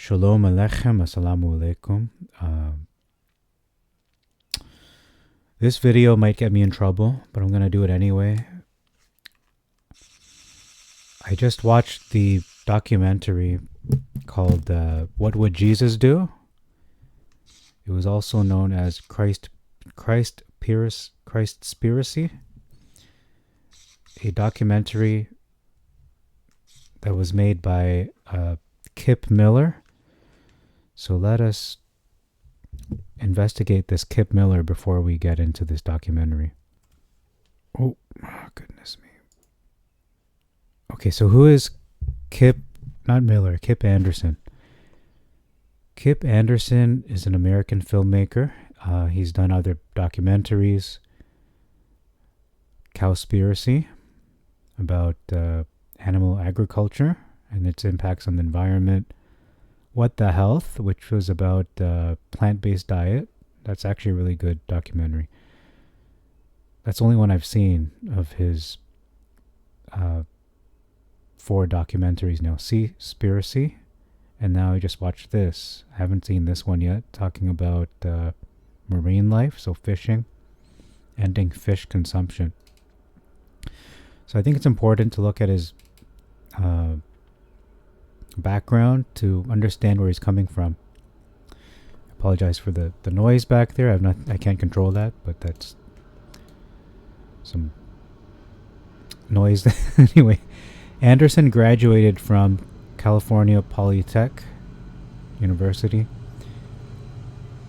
Shalom Aleichem, Assalamu Alaikum. This video might get me in trouble, but I'm going to do it anyway. I just watched the documentary called What Would Jesus Do? It was also known as Christspiracy, a documentary that was made by Kip Miller. So let us investigate this Kip Miller before we get into this documentary. Oh, goodness me. Okay, so who is Kip Anderson? Kip Anderson is an American filmmaker. He's done other documentaries. Cowspiracy, about animal agriculture and its impacts on the environment. What the Health, which was about plant-based diet. That's actually a really good documentary. That's the only one I've seen of his 4 documentaries now. Seaspiracy, and now I just watched this. I haven't seen this one yet, talking about marine life, so fishing, ending fish consumption. So I think it's important to look at his background to understand where he's coming from. I apologize for the noise back there. I can't control that, but that's some noise. Anyway, Anderson graduated from California Polytech University.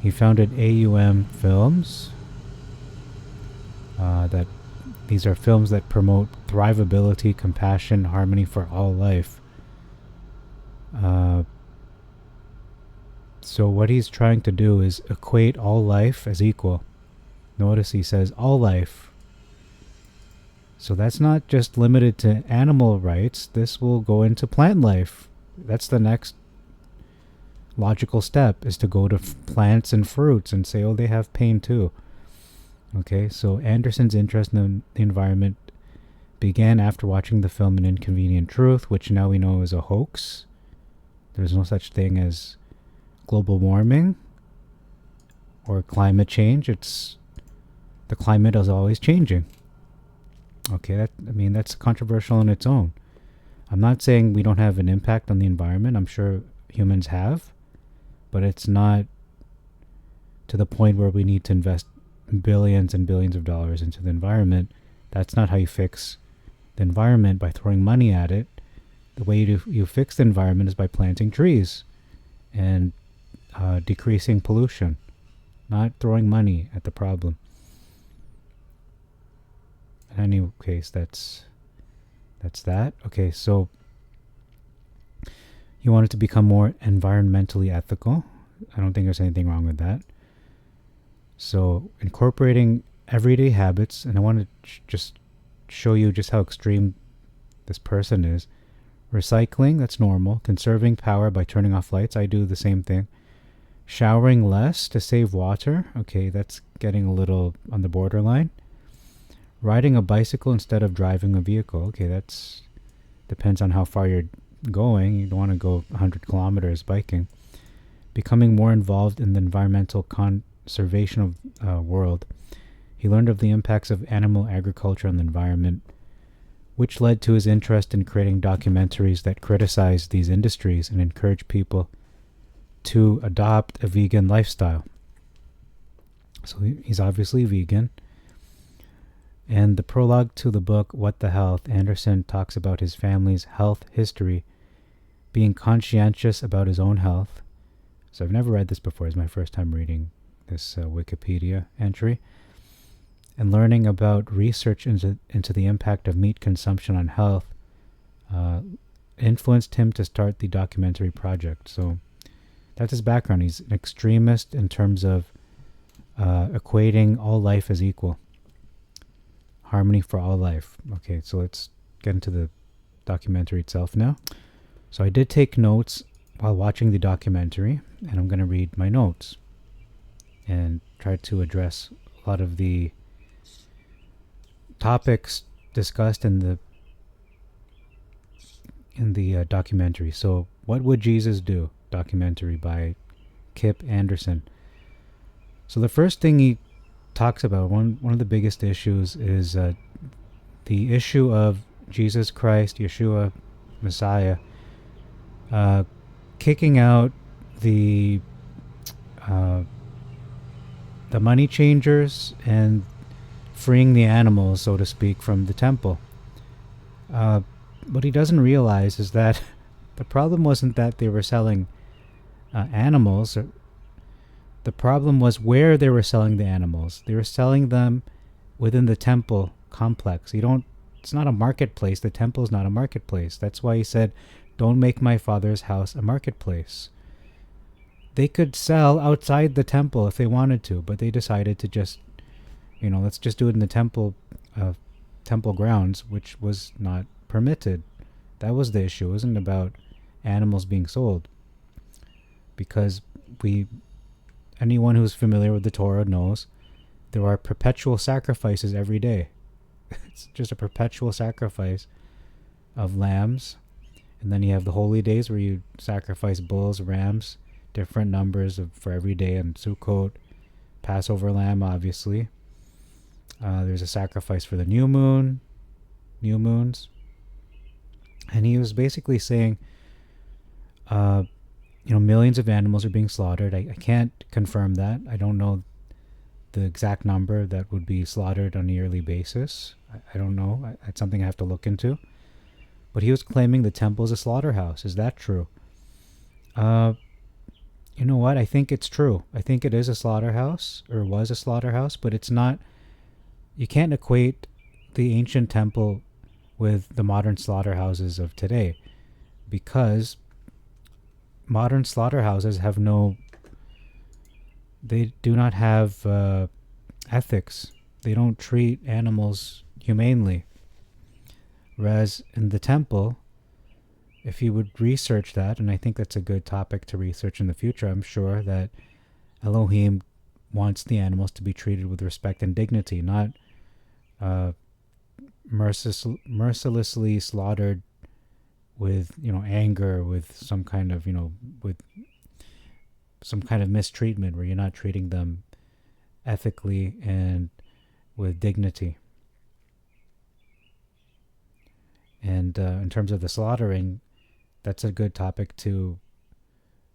He founded AUM Films. These are films that promote thrivability, compassion, harmony for all life. So what he's trying to do is equate all life as equal. Notice he says all life. So that's not just limited to animal rights. This will go into plant life. That's the next logical step, is to go to plants and fruits and say, oh, they have pain too. Okay, so Anderson's interest in the environment began after watching the film An Inconvenient Truth, which now we know is a hoax. There's no such thing as global warming or climate change. The climate is always changing. Okay, that's controversial on its own. I'm not saying we don't have an impact on the environment. I'm sure humans have, but it's not to the point where we need to invest billions and billions of dollars into the environment. That's not how you fix the environment, by throwing money at it. The way you fix the environment is by planting trees and decreasing pollution, not throwing money at the problem. In any case, that's that. Okay, so you want it to become more environmentally ethical. I don't think there's anything wrong with that. So incorporating everyday habits, and I want to just show you just how extreme this person is. Recycling, that's normal. Conserving power by turning off lights, I do the same thing. Showering less to save water, okay, that's getting a little on the borderline. Riding a bicycle instead of driving a vehicle, okay, that's depends on how far you're going. You don't want to go 100 kilometers biking. Becoming more involved in the environmental conservation of world. He learned of the impacts of animal agriculture on the environment, which led to his interest in creating documentaries that criticize these industries and encourage people to adopt a vegan lifestyle. So he's obviously vegan. And the prologue to the book, What the Health, Anderson talks about his family's health history, being conscientious about his own health. So I've never read this before. It's my first time reading this Wikipedia entry. And learning about research into the impact of meat consumption on health influenced him to start the documentary project. So that's his background. He's an extremist in terms of equating all life as equal. Harmony for all life. Okay, so let's get into the documentary itself now. So I did take notes while watching the documentary, and I'm going to read my notes and try to address a lot of the topics discussed in the documentary. So, what would Jesus do? documentary by Kip Anderson. So the first thing he talks about, one of the biggest issues, is the issue of Jesus Christ, Yeshua, Messiah, kicking out the uh, the money changers and freeing the animals, so to speak, from the temple. What he doesn't realize is that the problem wasn't that they were selling animals. The problem was where they were selling the animals. They were selling them within the temple complex. It's not a marketplace. The temple is not a marketplace. That's why he said, don't make my Father's house a marketplace. They could sell outside the temple if they wanted to, but they decided to just, let's just do it in the temple grounds, which was not permitted. That was the issue. It wasn't about animals being sold. Because anyone who's familiar with the Torah knows there are perpetual sacrifices every day. It's just a perpetual sacrifice of lambs. And then you have the holy days where you sacrifice bulls, rams, different numbers for every day, and Sukkot, Passover lamb, obviously. There's a sacrifice for the new moons. And he was basically saying, millions of animals are being slaughtered. I can't confirm that. I don't know the exact number that would be slaughtered on a yearly basis. I don't know. It's something I have to look into. But he was claiming the temple is a slaughterhouse. Is that true? You know what? I think it's true. I think it is a slaughterhouse, or was a slaughterhouse, but it's not. You can't equate the ancient temple with the modern slaughterhouses of today, because modern slaughterhouses they do not have ethics. They don't treat animals humanely. Whereas in the temple, if you would research that, and I think that's a good topic to research in the future, I'm sure that Elohim wants the animals to be treated with respect and dignity, not mercilessly slaughtered with anger, with some kind of with some kind of mistreatment, where you're not treating them ethically and with dignity. And in terms of the slaughtering, that's a good topic to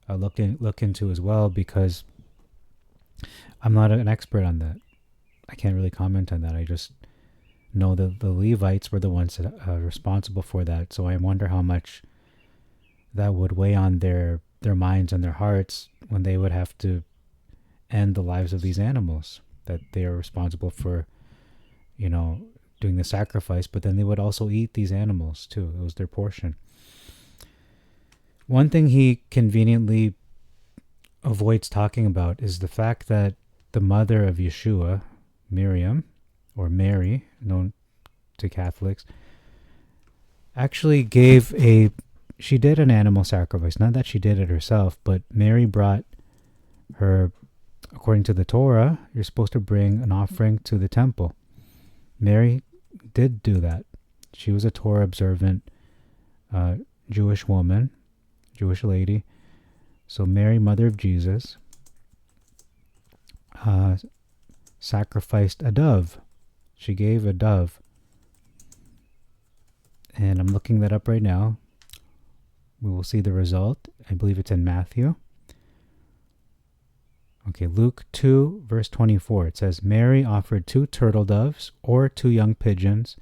look into as well, because I'm not an expert on that. I can't really comment on that. I just know that the Levites were the ones that are responsible for that. So I wonder how much that would weigh on their minds and their hearts when they would have to end the lives of these animals that they are responsible for, doing the sacrifice. But then they would also eat these animals too. It was their portion. One thing he conveniently avoids talking about is the fact that the mother of Yeshua, Miriam, or Mary, known to Catholics, actually she did an animal sacrifice. Not that she did it herself, but Mary brought her, according to the Torah, you're supposed to bring an offering to the temple. Mary did do that. She was a Torah observant Jewish woman, Jewish lady. So Mary, mother of Jesus, sacrificed a dove. She gave a dove. And I'm looking that up right now. We will see the result. I believe it's in Matthew. Okay, Luke 2, verse 24. It says, Mary offered 2 turtle doves or 2 young pigeons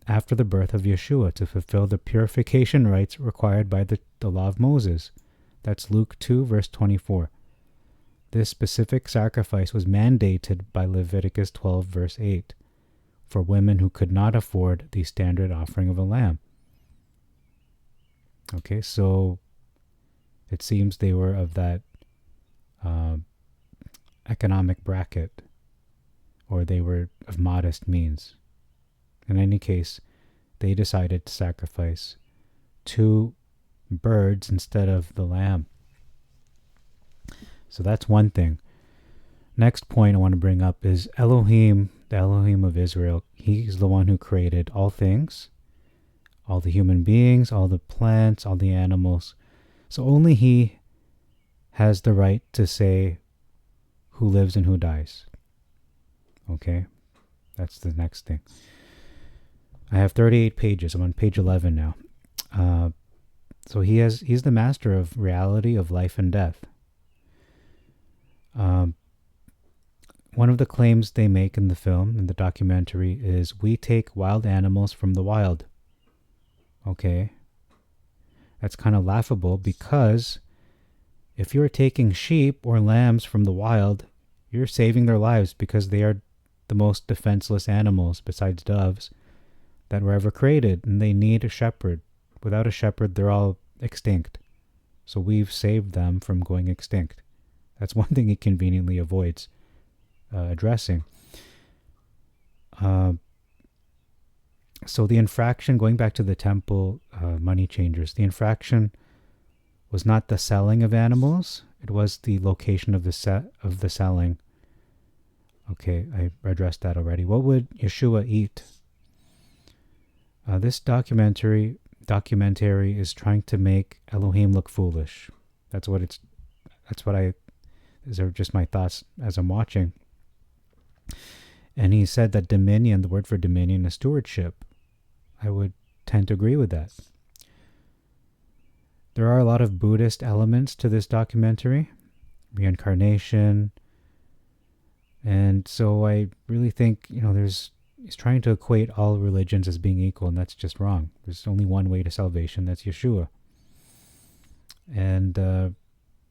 after the birth of Yeshua to fulfill the purification rites required by the law of Moses. That's Luke 2, verse 24. This specific sacrifice was mandated by Leviticus 12, verse 8, for women who could not afford the standard offering of a lamb. Okay, so it seems they were of that economic bracket, or they were of modest means. In any case, they decided to sacrifice 2 birds instead of the lamb. So that's one thing. Next point I want to bring up is Elohim, the Elohim of Israel. He's the one who created all things, all the human beings, all the plants, all the animals. So only he has the right to say who lives and who dies. Okay? That's the next thing. I have 38 pages. I'm on page 11 now. So he's the master of reality of life and death. One of the claims they make in the film, in the documentary, is we take wild animals from the wild. Okay? That's kind of laughable because if you're taking sheep or lambs from the wild, you're saving their lives because they are the most defenseless animals, besides doves, that were ever created, and they need a shepherd. Without a shepherd, they're all extinct. So we've saved them from going extinct. That's one thing he conveniently avoids addressing. So the infraction, going back to the temple money changers, the infraction was not the selling of animals, it was the location of the selling. Okay, I addressed that already. What would Yeshua eat? This documentary is trying to make Elohim look foolish. These are just my thoughts as I'm watching. And he said that dominion, the word for dominion, is stewardship. I would tend to agree with that. There are a lot of Buddhist elements to this documentary, reincarnation, and so I really think, he's trying to equate all religions as being equal, and that's just wrong. There's only one way to salvation, that's Yeshua. And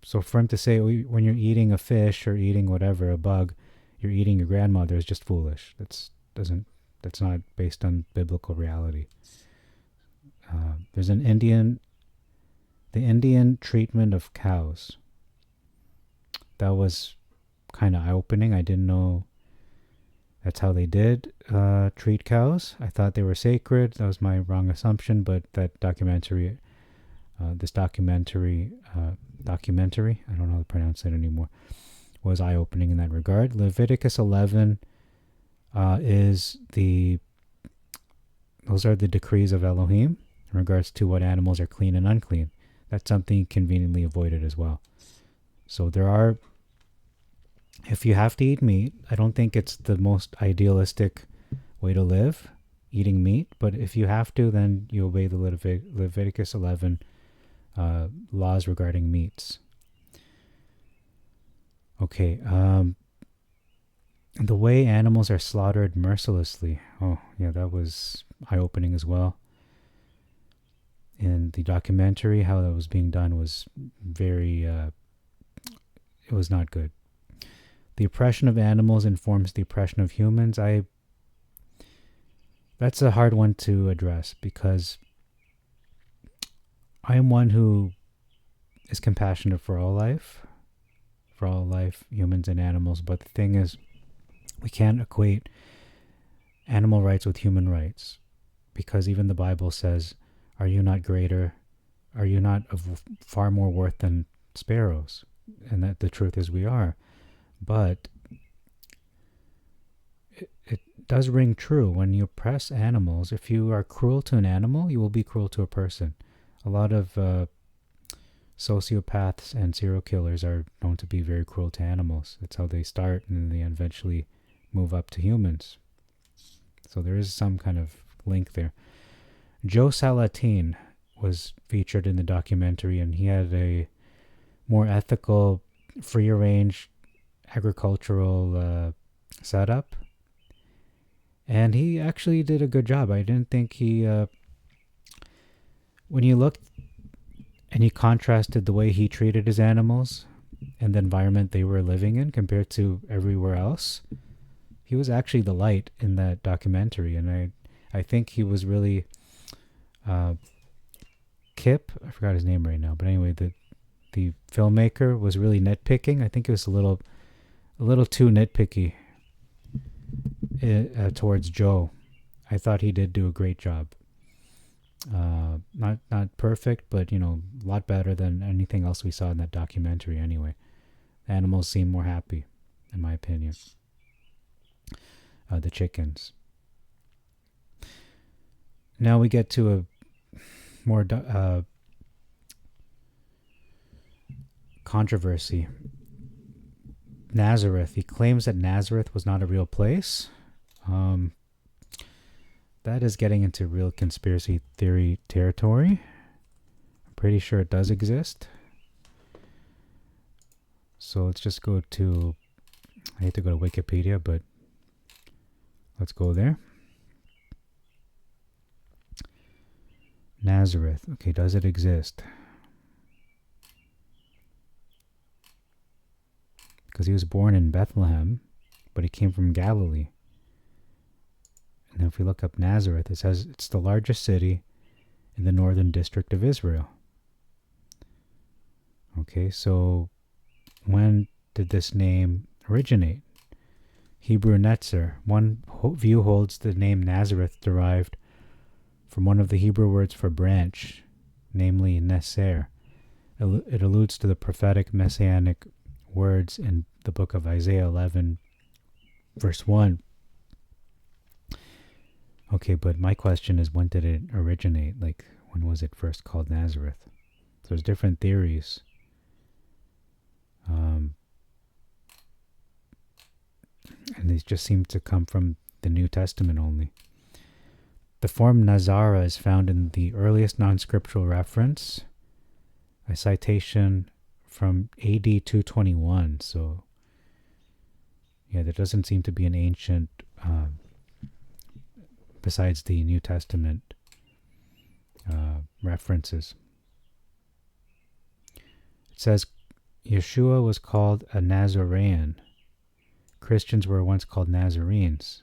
so for him to say when you're eating a fish or eating whatever, a bug, you're eating your grandmother is just foolish. That's not based on biblical reality. There's the Indian treatment of cows. That was kind of eye-opening. I didn't know that's how they did treat cows. I thought they were sacred. That was my wrong assumption, but that documentary, I don't know how to pronounce it anymore, was eye-opening in that regard. Leviticus 11 those are the decrees of Elohim in regards to what animals are clean and unclean. That's something conveniently avoided as well. So if you have to eat meat, I don't think it's the most idealistic way to live, eating meat, but if you have to, then you obey the Leviticus 11 laws regarding meats. Okay, the way animals are slaughtered mercilessly. Oh, yeah, that was eye-opening as well. In the documentary, how that was being done was very, it was not good. The oppression of animals informs the oppression of humans. That's a hard one to address because I am one who is compassionate for all life, humans and animals. But the thing is, we can't equate animal rights with human rights, because even the Bible says, "Are you not greater? Are you not of far more worth than sparrows?" And that the truth is, we are. But it does ring true when you oppress animals. If you are cruel to an animal, you will be cruel to a person. A lot of sociopaths and serial killers are known to be very cruel to animals. That's how they start, and then they eventually move up to humans. So there is some kind of link there. Joe Salatin was featured in the documentary, and he had a more ethical, free-range agricultural setup, and he actually did a good job. I didn't think he when you looked and you contrasted the way he treated his animals and the environment they were living in compared to everywhere else, he was actually the light in that documentary. And I think he was really Kip, I forgot his name right now, but anyway, the filmmaker was really nitpicking. I think it was a little too nitpicky towards Joe. I thought he did do a great job. Not perfect, but a lot better than anything else we saw in that documentary anyway. The animals seem more happy, in my opinion. The chickens. Now we get to a more controversy. Nazareth. He claims that Nazareth was not a real place. That is getting into real conspiracy theory territory. I'm pretty sure it does exist. So let's just go to, I hate to go to Wikipedia, but let's go there. Nazareth. Okay, does it exist? Because he was born in Bethlehem, but he came from Galilee. And if we look up Nazareth, it says it's the largest city in the northern district of Israel. Okay, so when did this name originate? Hebrew Netzer. One view holds the name Nazareth derived from one of the Hebrew words for branch, namely Neser. It alludes to the prophetic messianic words in the book of Isaiah 11, verse 1. Okay, but my question is, when did it originate? Like, when was it first called Nazareth? So there's different theories. And these just seem to come from the New Testament only. The form Nazara is found in the earliest non-scriptural reference, a citation from AD 221. So, yeah, there doesn't seem to be an ancient, besides the New Testament references. It says Yeshua was called a Nazarene. Christians were once called Nazarenes.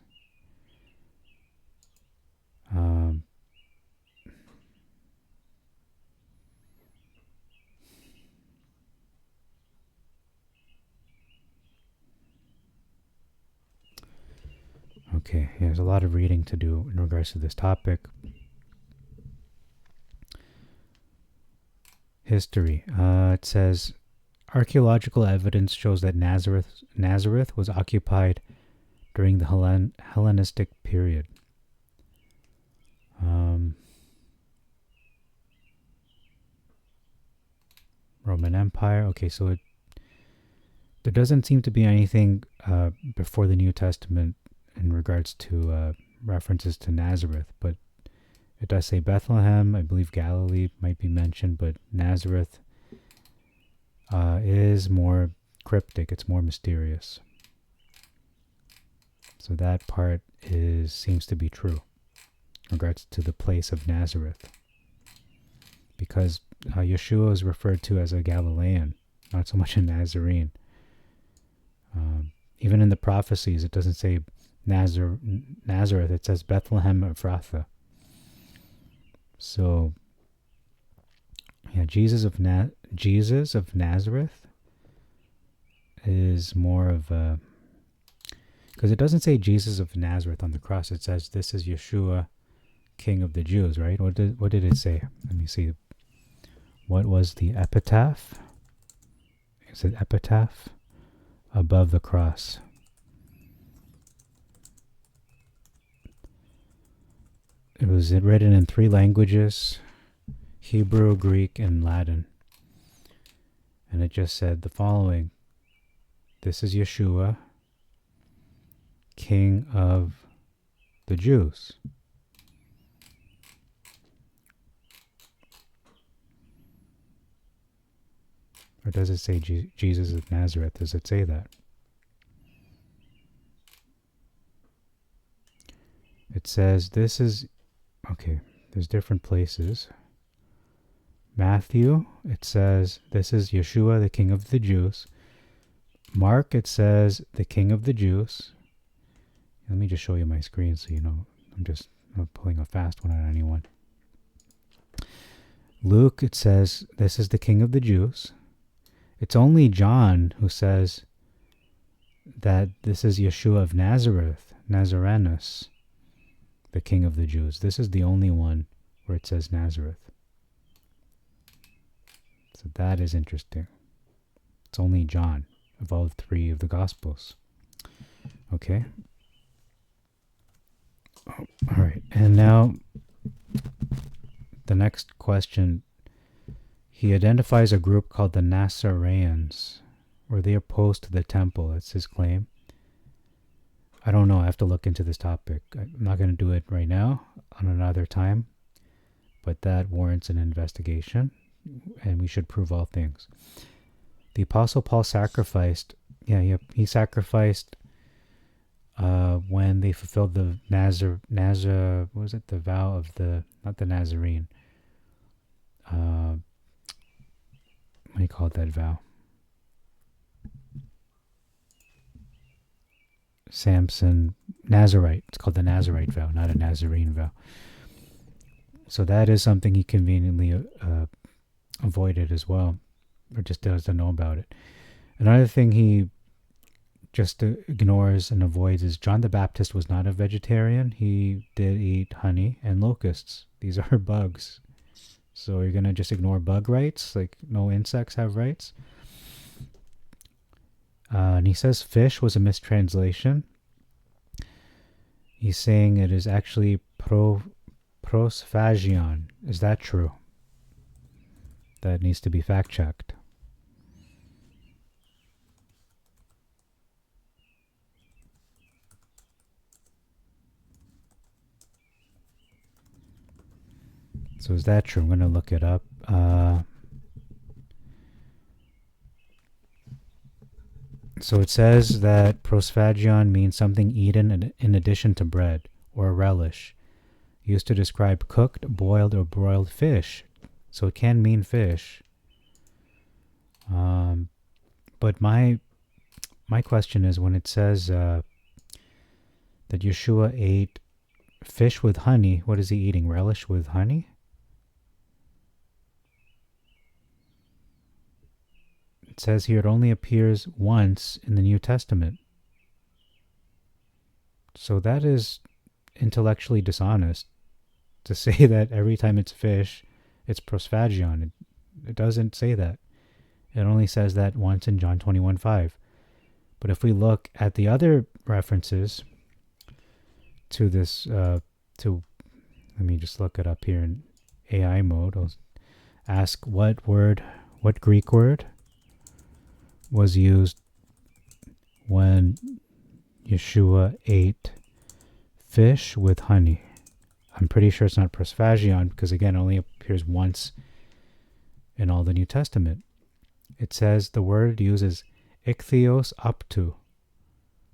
Okay, yeah, there's a lot of reading to do in regards to this topic. History. It says archaeological evidence shows that Nazareth was occupied during the Hellenistic period. Roman Empire. Okay, so there doesn't seem to be anything before the New Testament in regards to references to Nazareth, but it does say Bethlehem. I believe Galilee might be mentioned, but Nazareth is more cryptic. It's more mysterious. So that part seems to be true in regards to the place of Nazareth, because Yeshua is referred to as a Galilean, not so much a Nazarene. Even in the prophecies, it doesn't say Nazareth. It says Bethlehem Ephrathah. So, yeah, Jesus of Nazareth is more of a, because it doesn't say Jesus of Nazareth on the cross. It says this is Yeshua, King of the Jews, right? What did it say? Let me see. What was the epitaph? Is it epitaph above the cross? It was written in 3 languages, Hebrew, Greek, and Latin. And it just said the following: this is Yeshua, King of the Jews. Or does it say Jesus of Nazareth? Does it say that? It says this is, okay, there's different places. Matthew, it says this is Yeshua, the King of the Jews. Mark, it says the King of the Jews. Let me just show you my screen so you know I'm just not pulling a fast one on anyone. Luke, it says this is the King of the Jews. It's only John who says that this is Yeshua of Nazareth, Nazarenus, the King of the Jews. This is the only one where it says Nazareth. So that is interesting. It's only John of all 3 of the Gospels. Okay. Oh, all right. And now the next question he identifies a group called the Nazareans, where they are opposed to the temple. That's his claim. I don't know. I have to look into this topic. I'm not going to do it right now, on another time, but that warrants an investigation, and we should prove all things. The Apostle Paul sacrificed, he sacrificed when they fulfilled the what was it? The vow of not the Nazarene. What do you call it, that vow? Samson, Nazarite. It's called the Nazarite vow, not a Nazarene vow. So that is something he conveniently avoided as well, or just doesn't know about it. Another thing he just ignores and avoids is John the Baptist was not a vegetarian. He did eat honey and locusts. These are bugs. So you're going to just ignore bug rights? Like no insects have rights? And he says fish was a mistranslation. He's saying it is actually prosphagion. Is that true? That needs to be fact checked. So is that true? I'm going to look it up. So it says that prosphagion means something eaten in addition to bread, or a relish, used to describe cooked, boiled, or broiled fish. So it can mean fish. But my question is, when it says that Yeshua ate fish with honey, what is he eating? Relish with honey? It says here it only appears once in the New Testament. So that is intellectually dishonest to say that every time it's fish, it's prosphagion. It doesn't say that. It only says that once in John 21:5. But if we look at the other references to this, let me just look it up here in AI mode. I'll ask what Greek word was used when Yeshua ate fish with honey. I'm pretty sure it's not prosphagion because, again, it only appears once in all the New Testament. It says the word uses ichthyos aptu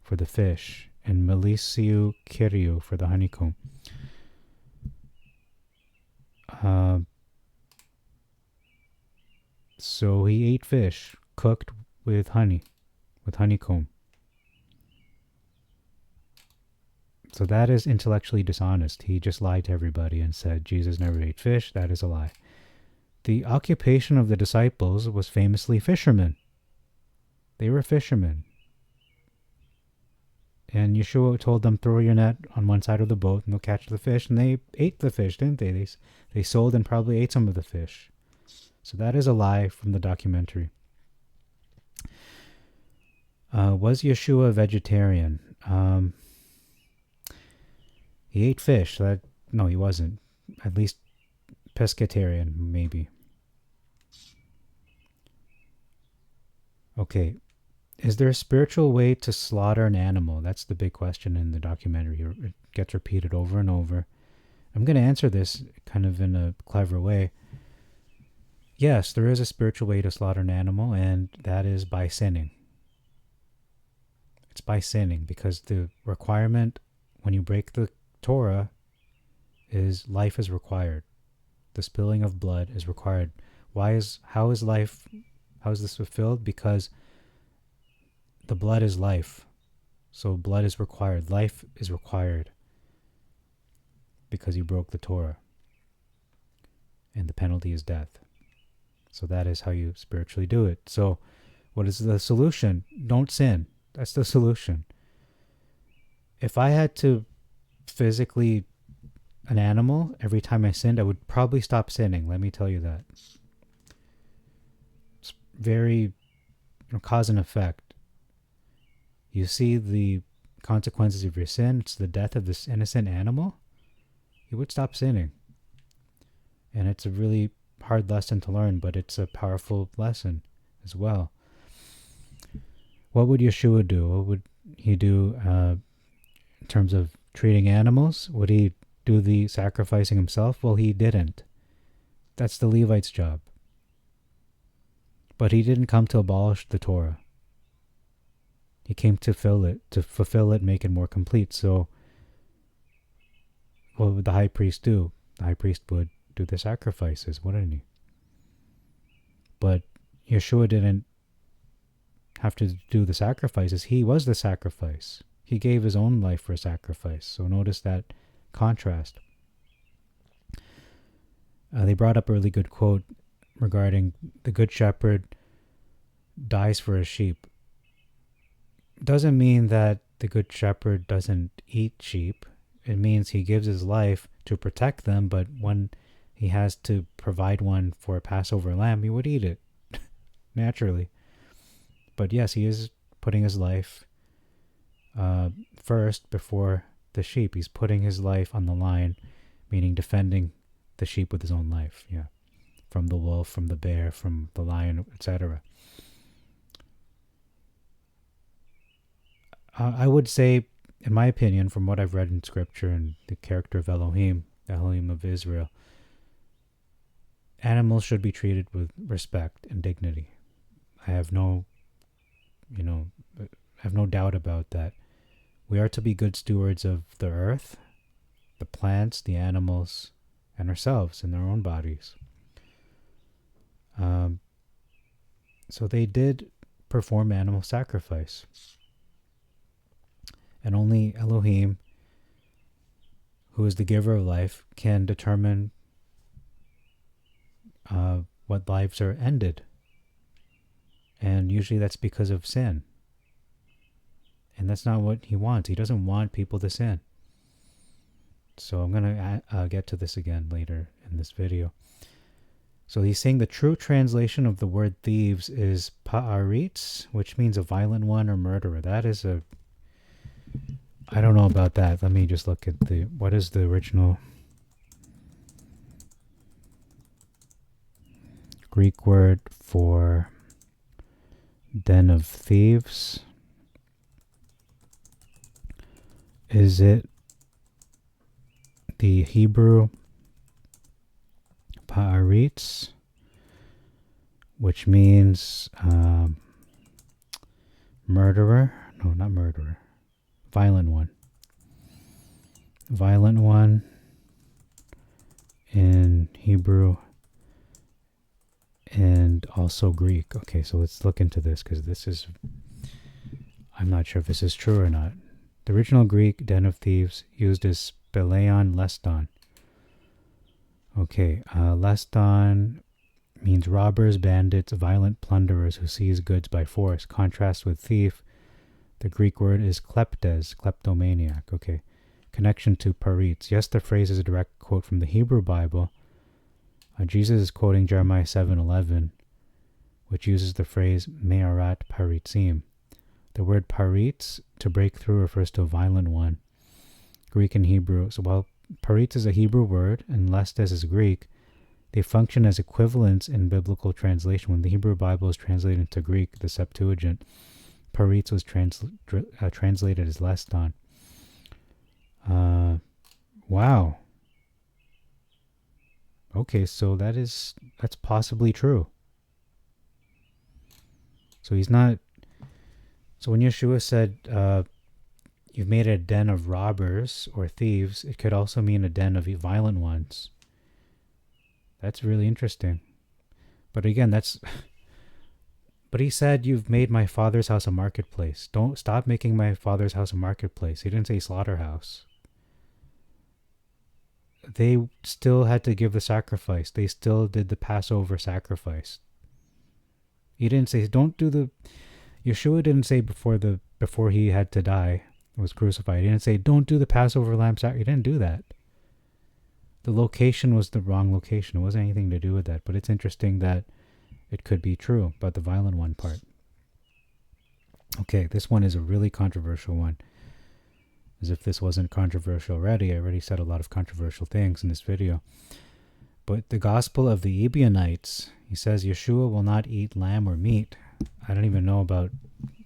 for the fish and melisiu kyriou for the honeycomb. So he ate fish cooked with honeycomb. So that is intellectually dishonest. He just lied to everybody and said Jesus never ate fish. That is a lie. The occupation of the disciples was famously fishermen. They were fishermen. And Yeshua told them, throw your net on one side of the boat and they'll catch the fish. And they ate the fish, didn't they? They sold and probably ate some of the fish. So that is a lie from the documentary. Was Yeshua a vegetarian? He ate fish. No, he wasn't. At least pescatarian, maybe. Okay. Is there a spiritual way to slaughter an animal? That's the big question in the documentary. It gets repeated over and over. I'm going to answer this kind of in a clever way. Yes, there is a spiritual way to slaughter an animal, and that is by sinning. It's by sinning, because the requirement when you break the Torah is life is required. The spilling of blood is required. How is this fulfilled? Because the blood is life. So blood is required. Life is required because you broke the Torah. And the penalty is death. So that is how you spiritually do it. So what is the solution? Don't sin. That's the solution. If I had to physically an animal every time I sinned, I would probably stop sinning. Let me tell you that. It's very cause and effect. You see the consequences of your sin. It's the death of this innocent animal. You would stop sinning. And it's a really hard lesson to learn, but it's a powerful lesson as well. What would Yeshua do? What would he do in terms of treating animals? Would he do the sacrificing himself? Well, he didn't. That's the Levites' job. But he didn't come to abolish the Torah. He came to fulfill it, make it more complete. So what would the high priest do? The high priest would do the sacrifices, wouldn't he? But Yeshua didn't have to do the sacrifices. He was the sacrifice. He gave his own life for a sacrifice. So notice that contrast. They brought up a really good quote regarding the good shepherd dies for his sheep. Doesn't mean that the good shepherd doesn't eat sheep. It means he gives his life to protect them, but when he has to provide one for a Passover lamb, he would eat it naturally. But yes, he is putting his life first before the sheep. He's putting his life on the line, meaning defending the sheep with his own life. Yeah, from the wolf, from the bear, from the lion, etc. I would say, in my opinion, from what I've read in Scripture and the character of Elohim, Elohim of Israel, animals should be treated with respect and dignity. I have no doubt about that. We are to be good stewards of the earth, the plants, the animals, and ourselves in their own bodies. So they did perform animal sacrifice. And only Elohim, who is the giver of life, can determine what lives are ended. And usually that's because of sin. And that's not what he wants. He doesn't want people to sin. So I'm going to get to this again later in this video. So he's saying the true translation of the word thieves is pa'aritz, which means a violent one or murderer. That is I don't know about that. Let me just look at what is the original Greek word for den of thieves. Is it the Hebrew pa'aritz, which means murderer? No, not murderer. Violent one. Violent one in Hebrew and also Greek. Okay, so let's look into this because I'm not sure if this is true or not. The original Greek den of thieves used as speleon leston. Okay, leston means robbers, bandits, violent plunderers who seize goods by force. Contrast with thief. The Greek word is kleptes, kleptomaniac. Okay. Connection to paritz. Yes, the phrase is a direct quote from the Hebrew Bible. Jesus is quoting Jeremiah 7:11, which uses the phrase me'arat paritzim. The word paritz, to break through, refers to a violent one. Greek and Hebrew. So while paritz is a Hebrew word and lestes is Greek, they function as equivalents in biblical translation. When the Hebrew Bible is translated into Greek, the Septuagint, paritz was translated as leston. Wow. Okay, so that's possibly true. So he's not. So when Yeshua said, "You've made a den of robbers or thieves," it could also mean a den of violent ones. That's really interesting. But again, But he said, "You've made my father's house a marketplace." Don't stop making my father's house a marketplace. He didn't say slaughterhouse. They still had to give the sacrifice. They still did the Passover sacrifice. He didn't say, Yeshua didn't say before he had to die, was crucified. He didn't say, "Don't do the Passover lamb sacrifice." He didn't do that. The location was the wrong location. It wasn't anything to do with that. But it's interesting that it could be true about the violent one part. Okay, this one is a really controversial one. As if this wasn't controversial already. I already said a lot of controversial things in this video. But the Gospel of the Ebionites, he says Yeshua will not eat lamb or meat. I don't even know about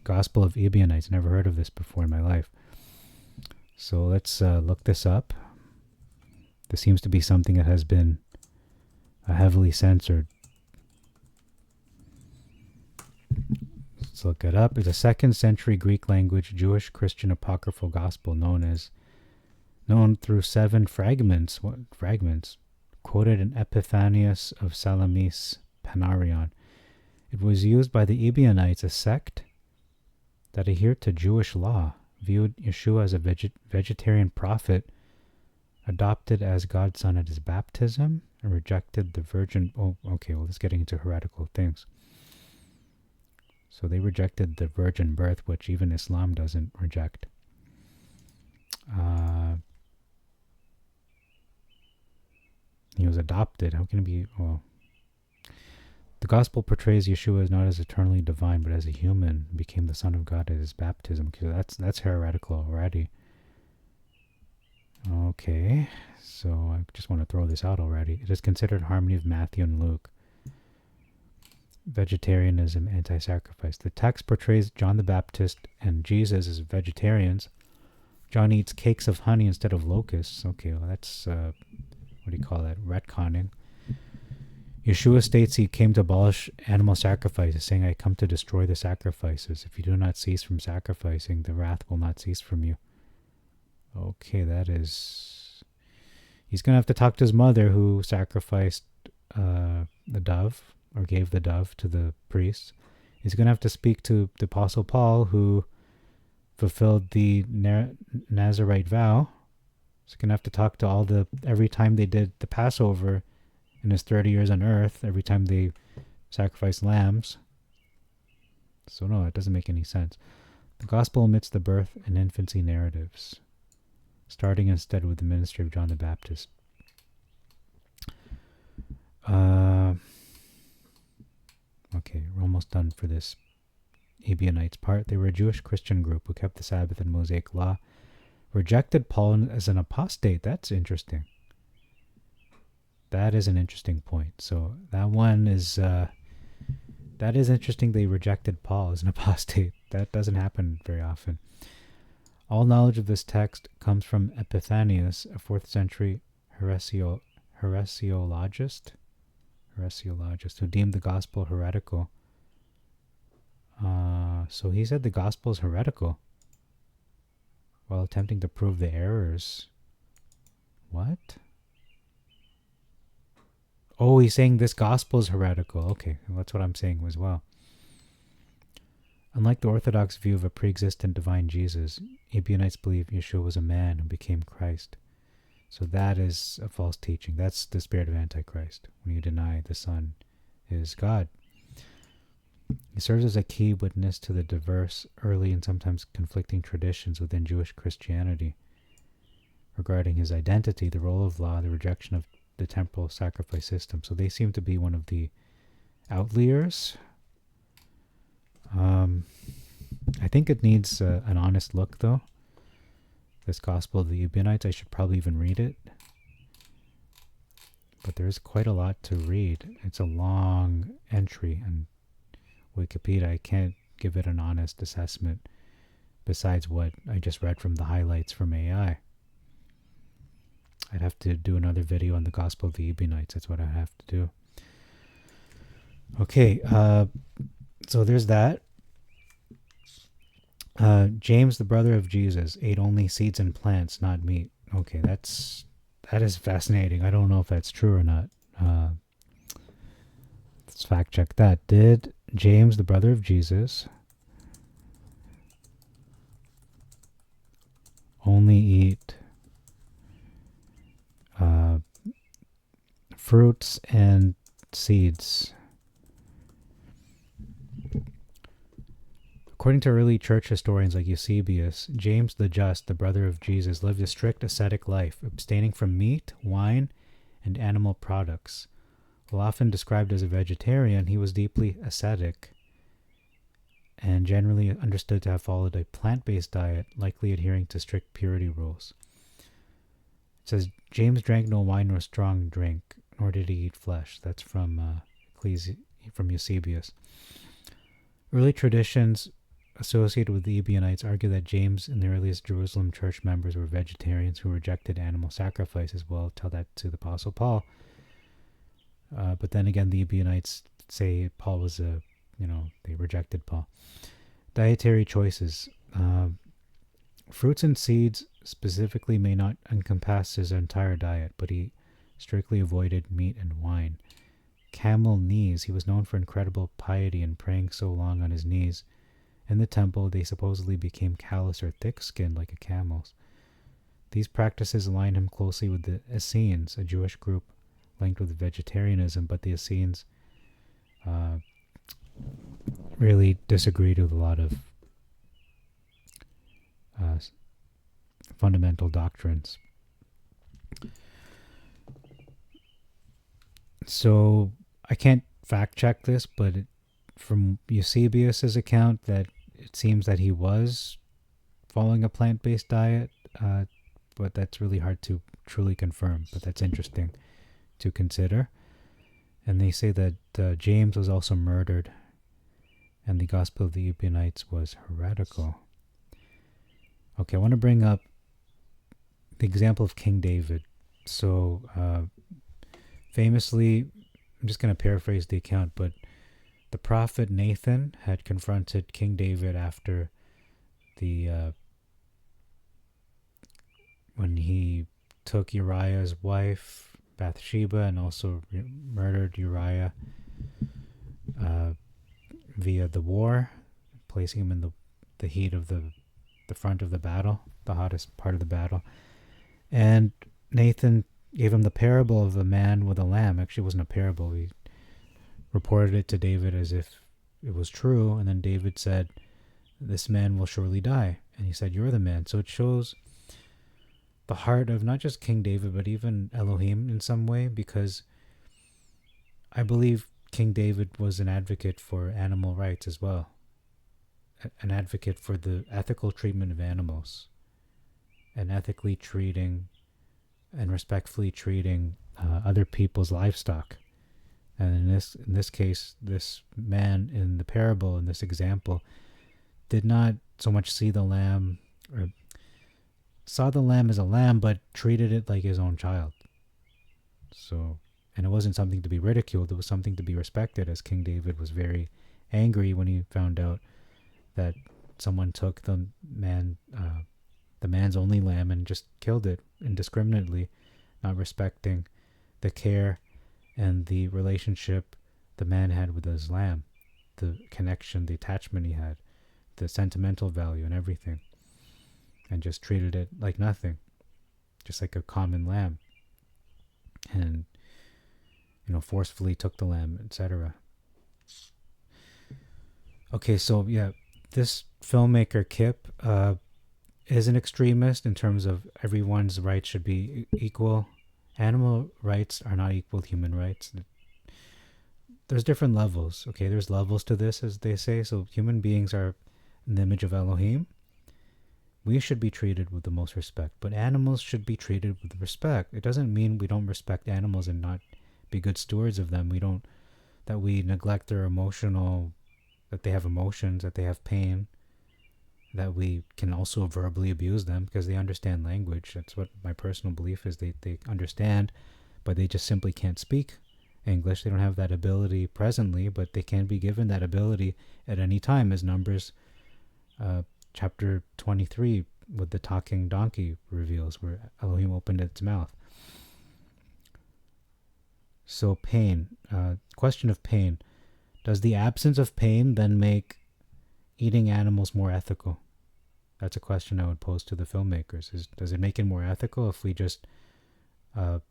Gospel of Ebionites. Never heard of this before in my life. So let's look this up. This seems to be something that has been heavily censored. Let's look it up. It's a 2nd century Greek language Jewish Christian apocryphal gospel known through 7 fragments quoted in Epiphanius of Salamis Panarion. It was used by the Ebionites, a sect that adhered to Jewish law, viewed Yeshua as a vegetarian prophet, adopted as God's son at his baptism, and rejected the virgin... Oh, okay, well, this is getting into heretical things. So they rejected the virgin birth, which even Islam doesn't reject. He was adopted. How can it be? Well, the gospel portrays Yeshua not as eternally divine, but as a human, became the Son of God at his baptism. That's heretical already. Okay, so I just want to throw this out already. It is considered harmony of Matthew and Luke. Vegetarianism, anti-sacrifice. The text portrays John the Baptist and Jesus as vegetarians. John eats cakes of honey instead of locusts. Okay, well that's, what do you call that? Retconning. Yeshua states he came to abolish animal sacrifices, saying, I come to destroy the sacrifices. If you do not cease from sacrificing, the wrath will not cease from you. Okay, that is... He's going to have to talk to his mother who sacrificed the dove, or gave the dove to the priests. He's going to have to speak to the Apostle Paul, who fulfilled the Nazirite vow. He's going to have to talk to every time they did the Passover in his 30 years on earth, every time they sacrificed lambs. So no, it doesn't make any sense. The gospel omits the birth and infancy narratives, starting instead with the ministry of John the Baptist. Okay, we're almost done for this Ebionites part. They were a Jewish Christian group who kept the Sabbath and Mosaic law, rejected Paul as an apostate. That's interesting. That is an interesting point. So that one is, that is interesting. They rejected Paul as an apostate. That doesn't happen very often. All knowledge of this text comes from Epiphanius, a 4th century heresiologist who deemed the gospel heretical. So he said the gospel is heretical while attempting to prove the errors. What? Oh, he's saying this gospel is heretical. Okay, well, that's what I'm saying as well. Unlike the Orthodox view of a pre-existent divine Jesus, Ebionites believe Yeshua was a man who became Christ. So that is a false teaching. That's the spirit of Antichrist, when you deny the Son is God. He serves as a key witness to the diverse, early, and sometimes conflicting traditions within Jewish Christianity regarding his identity, the role of law, the rejection of the temporal sacrifice system. So they seem to be one of the outliers. I think it needs an honest look, though. This Gospel of the Ebionites, I should probably even read it. But there's quite a lot to read. It's a long entry, and Wikipedia, I can't give it an honest assessment besides what I just read from the highlights from AI. I'd have to do another video on the Gospel of the Ebionites. That's what I have to do. Okay, so there's that. James, the brother of Jesus, ate only seeds and plants, not meat. Okay, that is fascinating. I don't know if that's true or not. Let's fact check that. Did James, the brother of Jesus, only eat fruits and seeds? According to early church historians like Eusebius, James the Just, the brother of Jesus, lived a strict ascetic life, abstaining from meat, wine, and animal products. While often described as a vegetarian, he was deeply ascetic and generally understood to have followed a plant-based diet, likely adhering to strict purity rules. It says, James drank no wine nor strong drink, nor did he eat flesh. That's from from Eusebius. Early traditions associated with the Ebionites argue that James and the earliest Jerusalem church members were vegetarians who rejected animal sacrifices. We'll tell that to the Apostle Paul. But then again, the Ebionites say Paul was they rejected Paul. Dietary choices. Fruits and seeds specifically may not encompass his entire diet, but he strictly avoided meat and wine. Camel knees. He was known for incredible piety and praying so long on his knees. In the temple, they supposedly became callous or thick-skinned like a camel's. These practices align him closely with the Essenes, a Jewish group linked with vegetarianism, but the Essenes really disagreed with a lot of fundamental doctrines. So I can't fact check this, but from Eusebius's account, that it seems that he was following a plant-based diet, but that's really hard to truly confirm. But that's interesting to consider. And they say that James was also murdered, and the Gospel of the Ebionites was heretical. Okay, I want to bring up the example of King David. So, famously, I'm just going to paraphrase the account, but the prophet Nathan had confronted King David after when he took Uriah's wife, Bathsheba, and also murdered Uriah via the war, placing him in the heat of the front of the battle, the hottest part of the battle. And Nathan gave him the parable of a man with a lamb. Actually, it wasn't a parable. He reported it to David as if it was true. And then David said, "This man will surely die." And he said, "You're the man." So it shows the heart of not just King David, but even Elohim in some way, because I believe King David was an advocate for animal rights as well. An advocate for the ethical treatment of animals, and ethically treating and respectfully treating other people's livestock. And in this case, this man in the parable, in this example, did not so much see the lamb, or saw the lamb as a lamb, but treated it like his own child. So, and it wasn't something to be ridiculed, it was something to be respected, as King David was very angry when he found out that someone took the man's only lamb and just killed it indiscriminately, not respecting the care and the relationship the man had with his lamb, the connection, the attachment he had, the sentimental value and everything, and just treated it like nothing, just like a common lamb, and forcefully took the lamb, etc. Okay, so yeah, this filmmaker Kip is an extremist in terms of everyone's rights should be equal. Animal rights are not equal to human rights. There's different levels, okay? There's levels to this, as they say. So human beings are in the image of Elohim. We should be treated with the most respect, but animals should be treated with respect. It doesn't mean we don't respect animals and not be good stewards of them. That we neglect their that they have emotions, that they have pain, that we can also verbally abuse them because they understand language. That's what my personal belief is. They understand, but they just simply can't speak English. They don't have that ability presently, but they can be given that ability at any time, as Numbers chapter 23 with the talking donkey reveals, where Elohim opened its mouth. So pain, question of pain. Does the absence of pain then make eating animals more ethical? That's a question I would pose to the filmmakers. Does it make it more ethical if we just, end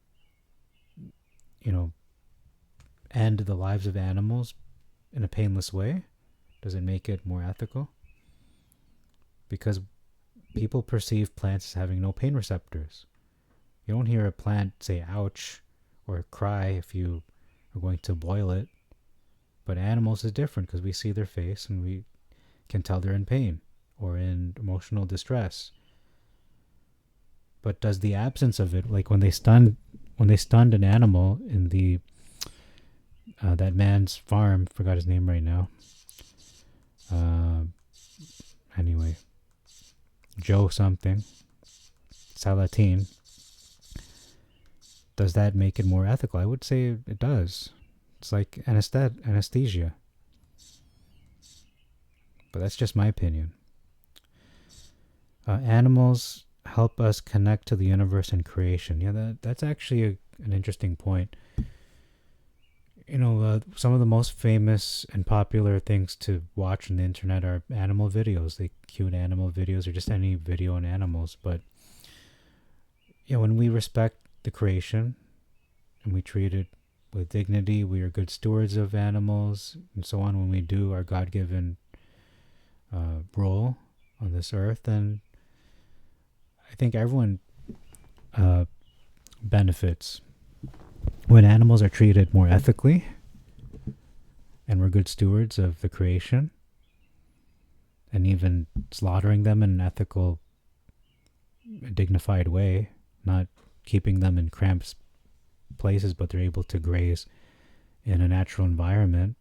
the lives of animals in a painless way? Does it make it more ethical? Because people perceive plants as having no pain receptors. You don't hear a plant say ouch or cry if you are going to boil it. But animals is different because we see their face and we can tell they're in pain or in emotional distress. But does the absence of it, like when they stun when they stunned an animal in the that man's farm, forgot his name right now. Anyway, Joe something, Salatin. Does that make it more ethical? I would say it does. It's like anesthesia. But that's just my opinion. Animals help us connect to the universe and creation. Yeah, that's actually an interesting point. Some of the most famous and popular things to watch on the internet are animal videos, like cute animal videos or just any video on animals. But when we respect the creation and we treat it with dignity, we are good stewards of animals and so on. When we do our God-given role on this earth, then I think everyone benefits. When animals are treated more ethically and we're good stewards of the creation, and even slaughtering them in an ethical, dignified way, not keeping them in cramped places, but they're able to graze in a natural environment,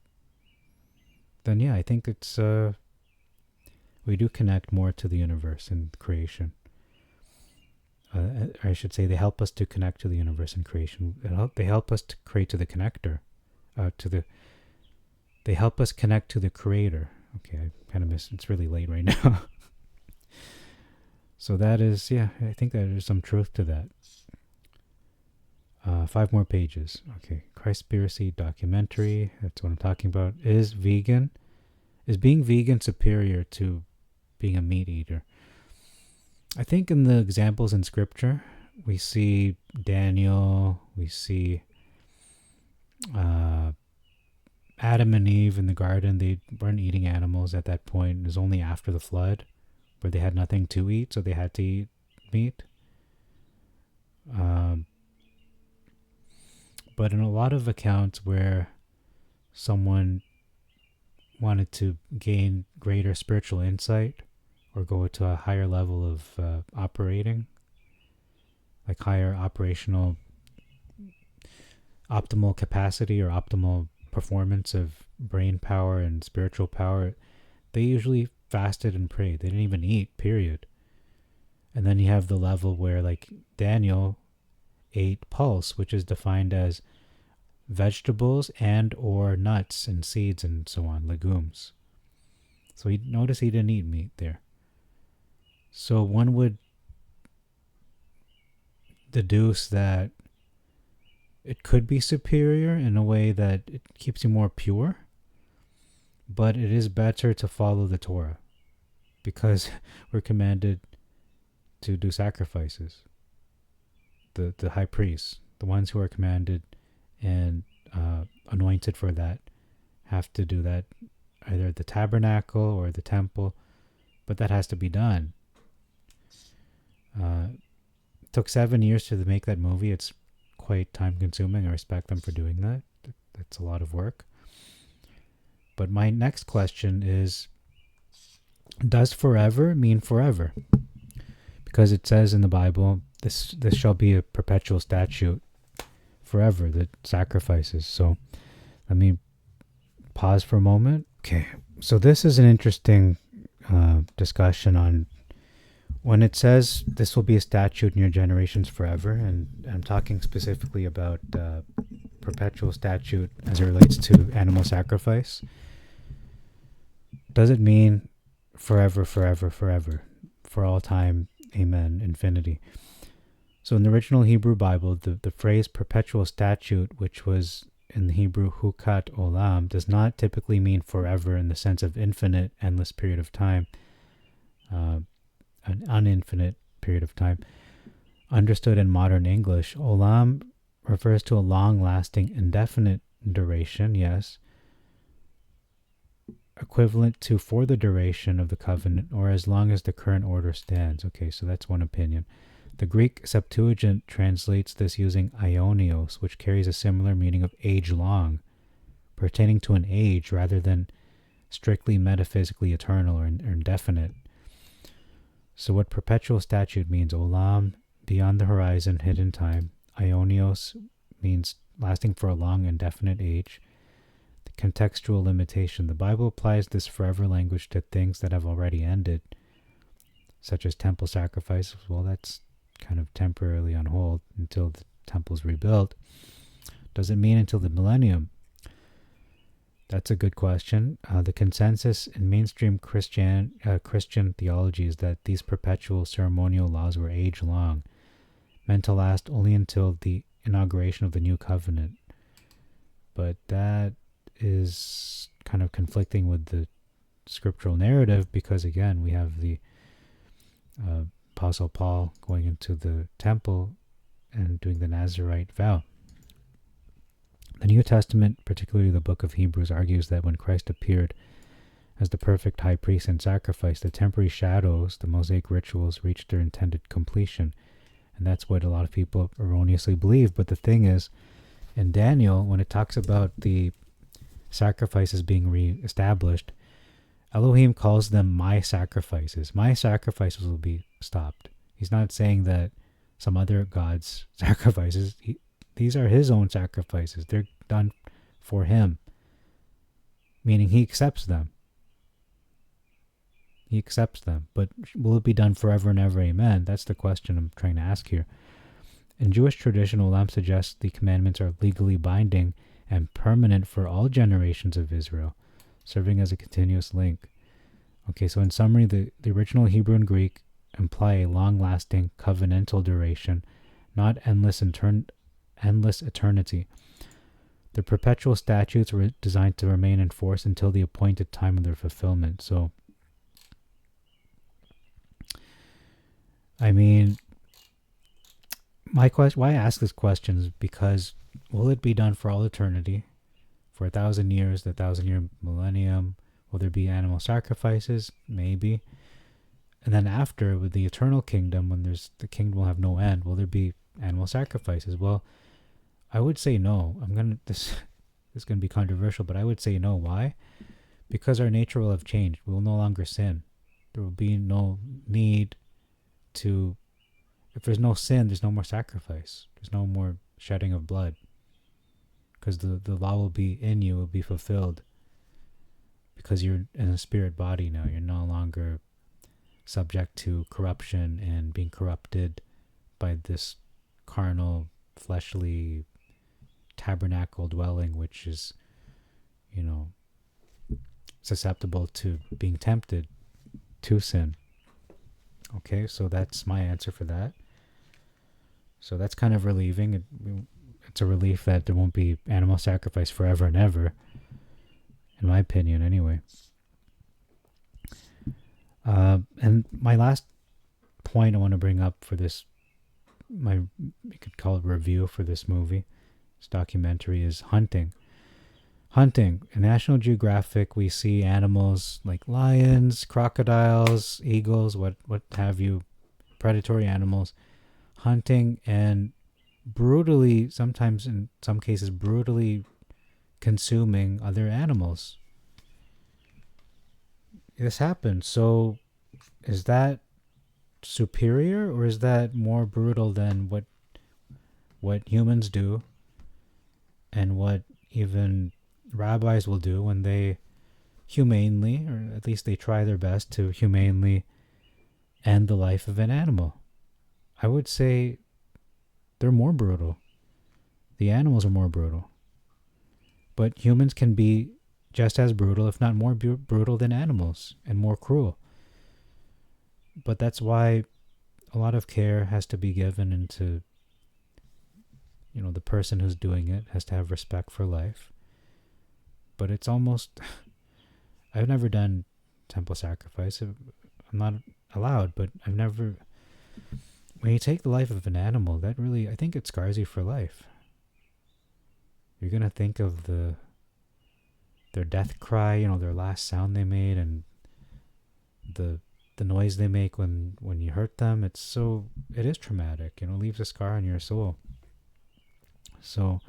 then I think it's we do connect more to the universe and creation. I should say they help us to connect to the universe and creation. They help us to create to the connector, they help us connect to the creator. Okay, I kind of missed. It's really late right now. So that is, I think that there's some truth to that. 5 more pages. Okay, WWJD Documentary. That's what I'm talking about. Is being vegan superior to being a meat eater? I think in the examples in scripture, we see Daniel, we see Adam and Eve in the garden. They weren't eating animals at that point. It was only after the flood where they had nothing to eat, so they had to eat meat. But in a lot of accounts where someone wanted to gain greater spiritual insight or go to a higher level of operating, like higher operational optimal capacity or optimal performance of brain power and spiritual power, they usually fasted and prayed. They didn't even eat, period. And then you have the level where, like, Daniel ate pulse, which is defined as vegetables and or nuts and seeds and so on, legumes. So notice he didn't eat meat there. So one would deduce that it could be superior in a way that it keeps you more pure, but it is better to follow the Torah because we're commanded to do sacrifices. The high priests, the ones who are commanded and anointed for that, have to do that either at the tabernacle or the temple, but that has to be done. It took 7 years to make that movie. It's quite time consuming. I respect them for doing that. That's a lot of work. But my next question is, does forever mean forever? Because it says in the Bible, this shall be a perpetual statute forever, the sacrifices. So let me pause for a moment. Okay, so this is an interesting discussion on when it says this will be a statute in your generations forever, and I'm talking specifically about perpetual statute as it relates to animal sacrifice. Does it mean forever, forever, forever, for all time, amen, infinity? So in the original Hebrew Bible, the phrase perpetual statute, which was in the Hebrew hukat olam, does not typically mean forever in the sense of infinite, endless period of time, an uninfinite period of time. Understood in modern English, olam refers to a long-lasting, indefinite duration, yes, equivalent to for the duration of the covenant or as long as the current order stands. Okay, so that's one opinion. The Greek Septuagint translates this using aionios, which carries a similar meaning of age-long, pertaining to an age rather than strictly metaphysically eternal or indefinite. So what perpetual statute means, olam, beyond the horizon, hidden time, Ionios means lasting for a long, indefinite age. The contextual limitation. The Bible applies this forever language to things that have already ended, such as temple sacrifices. Well, that's kind of temporarily on hold until the temple's rebuilt. Does it mean until the millennium? That's a good question. The consensus in mainstream Christian theology is that these perpetual ceremonial laws were age-long, meant to last only until the inauguration of the new covenant. But that is kind of conflicting with the scriptural narrative, because again, we have the Apostle Paul going into the temple and doing the Nazirite vow. The New Testament, particularly the book of Hebrews, argues that when Christ appeared as the perfect high priest and sacrifice, the temporary shadows, the Mosaic rituals, reached their intended completion. And that's what a lot of people erroneously believe. But the thing is, in Daniel, when it talks about the sacrifices being re-established, Elohim calls them my sacrifices. My sacrifices will be stopped. He's not saying that some other god's sacrifices. These are his own sacrifices. They're done for him, meaning he accepts them. He accepts them. But will it be done forever and ever? Amen. That's the question I'm trying to ask here. In Jewish tradition, Olam suggests the commandments are legally binding and permanent for all generations of Israel, serving as a continuous link. Okay, so in summary, the original Hebrew and Greek imply a long-lasting covenantal duration, not endless eternity. The perpetual statutes were designed to remain in force until the appointed time of their fulfillment. So, I mean, my question, why I ask this question is because will it be done for all eternity, for 1,000 years, the 1,000-year millennium? Will there be animal sacrifices? Maybe. And then after, with the eternal kingdom, when the kingdom will have no end, will there be animal sacrifices? Well, I would say no. This is gonna be controversial, but I would say no. Why? Because our nature will have changed. We will no longer sin. There will be no need to. If there's no sin, there's no more sacrifice. There's no more shedding of blood. Because the law will be in you, will be fulfilled. Because you're in a spirit body now. You're no longer subject to corruption and being corrupted by this carnal, fleshly tabernacle dwelling, which is, susceptible to being tempted to sin. Okay, so that's my answer for that. So that's kind of relieving. It's a relief that there won't be animal sacrifice forever and ever, in my opinion, anyway. And my last point I want to bring up for this, you could call it review for this movie, this documentary, is hunting. Hunting. In National Geographic, we see animals like lions, crocodiles, eagles, what have you, predatory animals, hunting and brutally, sometimes in some cases brutally consuming other animals. This happens. So is that superior, or is that more brutal than what humans do and what even rabbis will do when they humanely, or at least they try their best to humanely end the life of an animal? I would say they're more brutal. The animals are more brutal. But humans can be just as brutal, if not more brutal than animals, and more cruel. But that's why a lot of care has to be given into, the person who's doing it has to have respect for life. But it's almost, I've never done temple sacrifice. I'm not allowed, but I've never, when you take the life of an animal, that really, I think it scars you for life. You're going to think of their death cry, their last sound they made, and the noise they make when you hurt them. It is traumatic, it leaves a scar on your soul. So,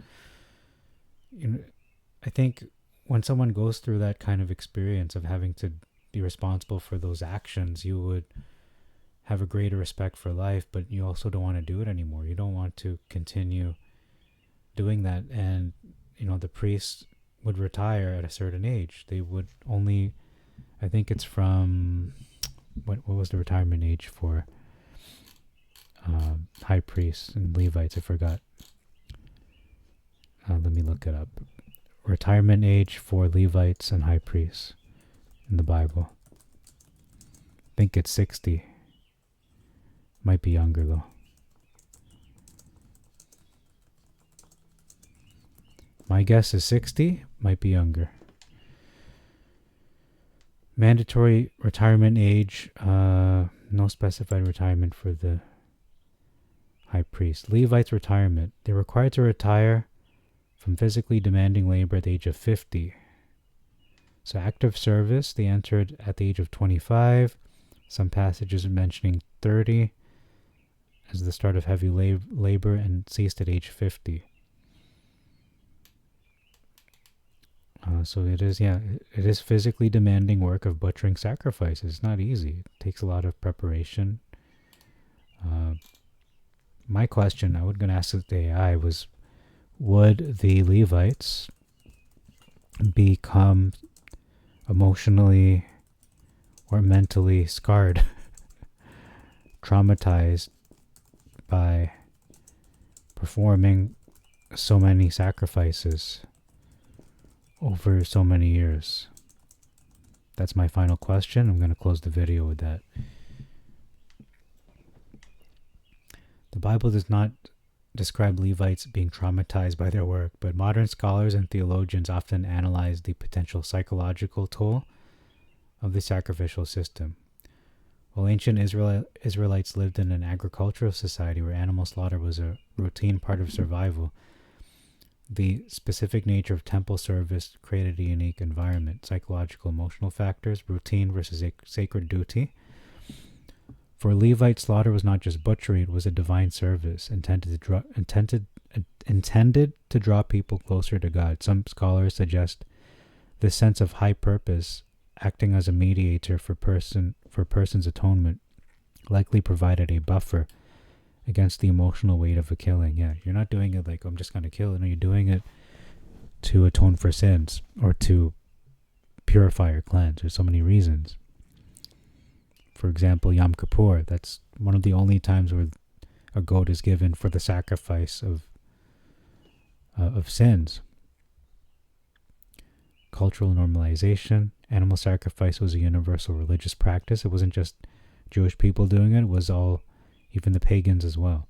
I think when someone goes through that kind of experience of having to be responsible for those actions, you would have a greater respect for life, but you also don't want to do it anymore. You don't want to continue doing that. And, the priests would retire at a certain age. They would only, I think it's from, what was the retirement age for high priests and Levites? I forgot. Let me look it up. Retirement age for Levites and high priests in the Bible. I think it's 60. Might be younger though. My guess is 60. Might be younger. Mandatory retirement age. No specified retirement for the high priest. Levites retirement. They're required to retire from physically demanding labor at the age of 50. So active service, they entered at the age of 25. Some passages mentioning 30 as the start of heavy labor and ceased at age 50. So it is physically demanding work of butchering sacrifices. It's not easy. It takes a lot of preparation. My question I was going to ask the AI was, would the Levites become emotionally or mentally scarred, traumatized by performing so many sacrifices over so many years? That's my final question. I'm going to close the video with that. The Bible does not describe Levites being traumatized by their work, but modern scholars and theologians often analyze the potential psychological toll of the sacrificial system. While ancient Israelites lived in an agricultural society where animal slaughter was a routine part of survival, the specific nature of temple service created a unique environment. Psychological, emotional factors, routine versus sacred duty. For Levite, slaughter was not just butchery, it was a divine service intended to draw people closer to God. Some scholars suggest this sense of high purpose, acting as a mediator for person's atonement, likely provided a buffer against the emotional weight of a killing. Yeah, you're not doing it like, I'm just going to kill it. No, you're doing it to atone for sins or to purify or cleanse. There's so many reasons. For example, Yom Kippur, that's one of the only times where a goat is given for the sacrifice of sins. Cultural normalization. Animal sacrifice was a universal religious practice. It wasn't just Jewish people doing it. It was even the pagans as well.